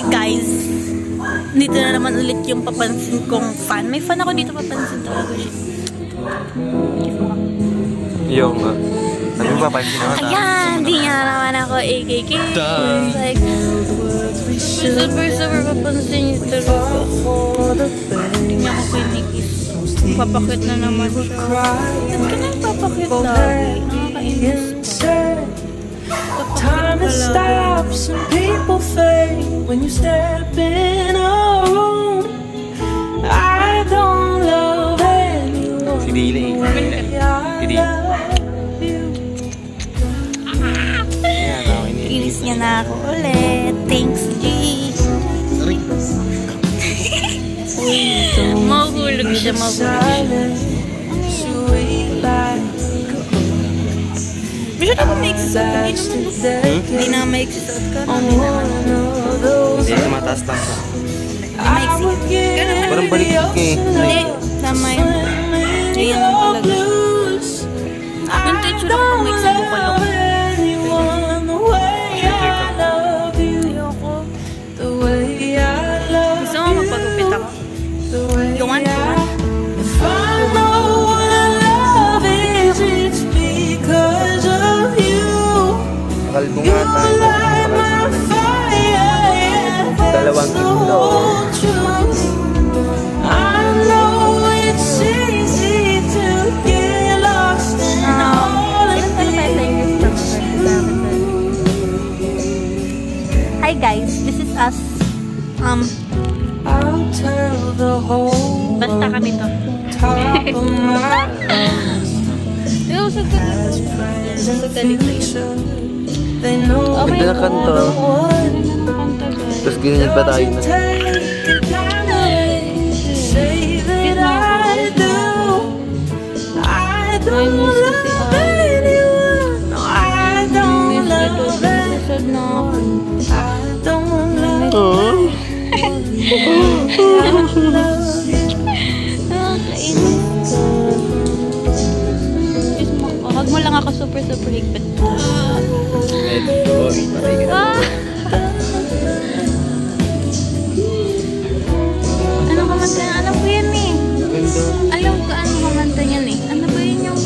Hi guys! Dito na naman ulit yung papansin kong fan. May fan ako dito, papansin talaga siya. Yung ano yung papansin ako? Ayan! Di nga naman ako AKK. Like, super papansin niyo talaga ako. Hindi niya ako kinikis. Papakit na naman siya. Ba't ka na papakit lagi? Nakakainis. Time to stop, some people fade when you step in a room. I don't love anyone. Si Dili. Inis niya na ako ulit. Thanks, G. Mahulog siya, Bisa naman may exercise. Hindi na may exercise ka. Hindi naman. Hindi, mataas lang siya. May exercise. Parang balik eh. Hindi, tama yun. Ayan lang talaga. Yung teacher ako pang may exercise ko lang. Ayoko. Gusto mo magpagupit ako? Yung Kalbo nga tayo. Dalawang kilo. Hi guys, this is us. Basta kami to. Ganda na kanto. Tapos ganyan pa tayo na. Huwag mo lang ako super higpit. Ano kumanta yan? Alam ko yan eh. Alam ko ano kumanta yan eh. Ano ba yun yung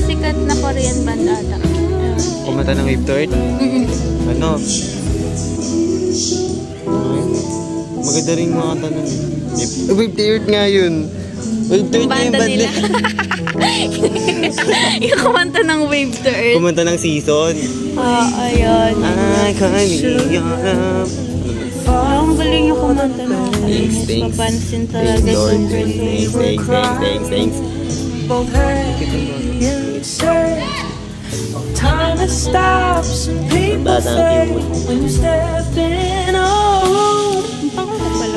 sikat na Korean band ata? Kumanta ng Wave Third? Ano? Maganda rin mga tanong. Wave Third nga yun. Wave Third na yung band nila. Yung kumanta ng Wave Third. Kumanta ng season. Ayun. I can't be up. Ang galing yung kumanta ng Thanks. papansin talaga. Thanks. Time to stop, some people fade when you step in a room.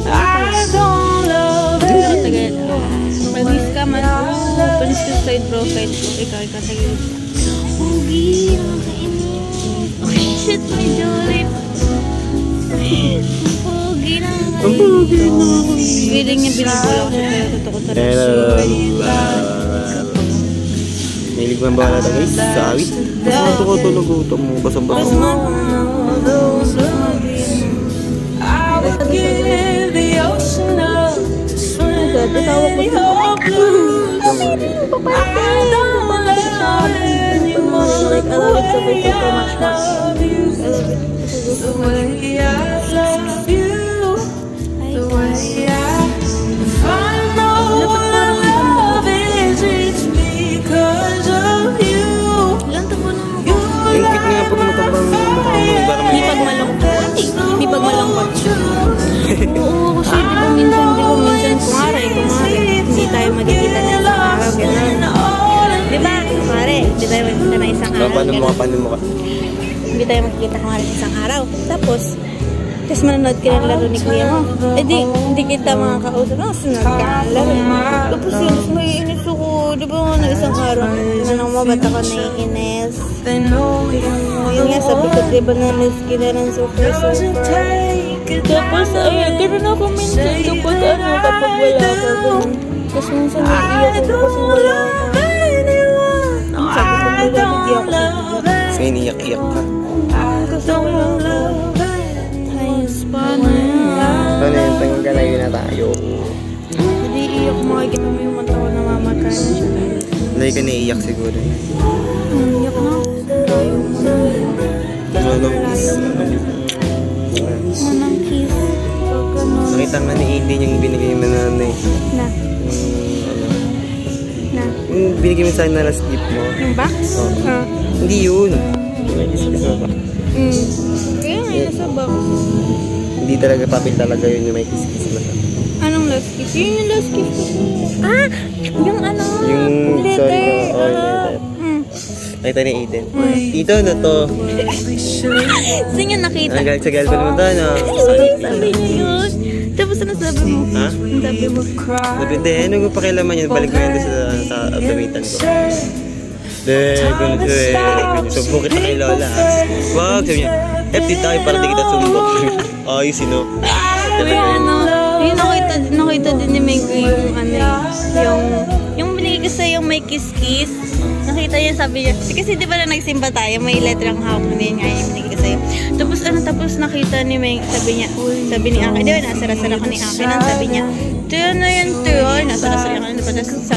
I don't love it. Mag-miss ka man. Panis ka side profile ko. Ikaw tagilid. Pogi, nakakainis. Okay, shit, may jolit. Pogi na. Feeling niya binibula ko siya. Pero totoo talaga. Mahilig mo ba natin guys? Sa awit? Ano ko tulog-utong mo? Kasabang mo? I would give the ocean up to swim in your blues. I don't love anyone the way I love you. The way I love you. The way if I know what love is, it's because of you. Yung kit nga pag matabang mukha mo. Di pag malungkot. Di pag malungkot. Oo, kasi di ba minsan kumare. Hindi tayo magkikita na isang araw. Di ba? Kumare, hindi tayo magkikita na isang araw. Paano mo ka? Hindi tayo magkikita kumare isang araw. Tapos manonood ka ng laro ni kuya mo. Eh di kita makakausap. Sunod ka ng laro. Tapos yun, may inis ako. Di ba na isang araw? Manang mo, ba't ako naiinis? Yun nga, sabi ko, di ba na-miss kita ng super. Tapos, ayun, gano'n ako minsan. Kapag kapag wala ka. Tapos minsan naiiyak ako kasi wala ka. Sabi ko, hindi ako. Kasi iniyak-iyak ka. Kasi wala ka. Hindi iyak, makikita mo yung mata ko na mamatay na siya. Lagi ka naiiyak siguro. Iyak na. Layo mo na. Manang kiss. Pag ganun. Nakita nga ni Aiden yung binigay mo na ano eh. Na. Na. Yung binigay mo sa akin na last gift mo. Yung box? Oo. Hindi yun. May kiss-kiss mo ba? Kaya nga yun nasa box. Hindi talaga papel talaga yun yung may kiss-kiss mo. Anong last kiss? Yun yung last kiss ko. Ah! Yung ano? Yung letter. sorry ka. Oh, yung letter. Nakita ni Aiden. Tito, ano to? Saan yung nakita? Nagalit sa girlfriend mo to, ano? Sabi niya yun. Tapos ano sabi mo? Ha? Ang sabi mo? Sabi, ano ko pakialaman yun? Balik mo yun sa automaton ko. Ganun. Sumbok kita kay Lola. Wag, sabi niya. FT tayo para di kita sumbok. Ayos, sino? Sabi ano? Yung nakita din ni Mengko yung ano yung binigay ko sa'yo yung may kiss-kiss. Nakita niya, sabi niya, kasi di ba na nagsimba tayo, may letter ang hawak mo din nga yung binigay ko sa'yo. Tapos nakita ni Meng, sabi ni Aki, di ba, nasara-sara ko ni Aki nang sabi niya, tiyo na yan, tiyo, nasara-sara ka na. Tapos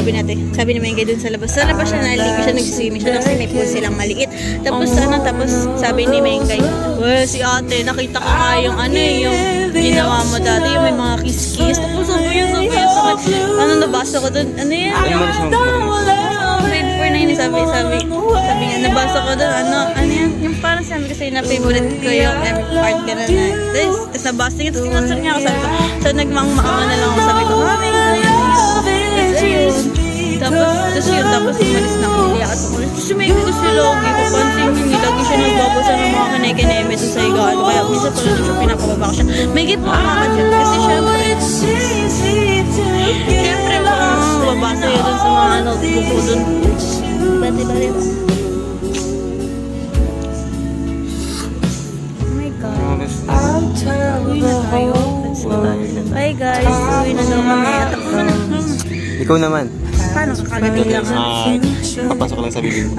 sabi ni Mengko dun sa labas. Sa labas siya, naligo siya, nag-swimming siya, kasi may pool silang maliit. Tapos sabi ni Mengko, well, si ate, nakita ko nga yung yung ginawa mo dati, yung may mga kiss-kiss. Tapos sabi niya, ano nabasa ko dun, ano yan? Grade 4 na yun, sabi niya, nabasa ko doon, ano yan, yung parang sabi ko sa'yo na favorite ko yung part ka na tapos nabasa niya, tapos sinasar niya ako, sabi ko, so nagmangmaama na lang ako, sabi ko, mami, tapos umalis na ako, iyak at umalis, tapos may ko si Logie, papansin niyo, lagi siya nagbabasa ng mga kanay-kaneme doon sa higaan, kaya minsan pala doon siya, pinapababa ko siya, may git pa ako dyan, kasi syempre, babasa yun doon sa mga notebook ko doon. Bati-bati. Oh my God. Uwi na tayo. Bye guys. Uwi na daw kami. At ako na. Ikaw naman. Paano? Kagating lang. Papasok lang sa bibig.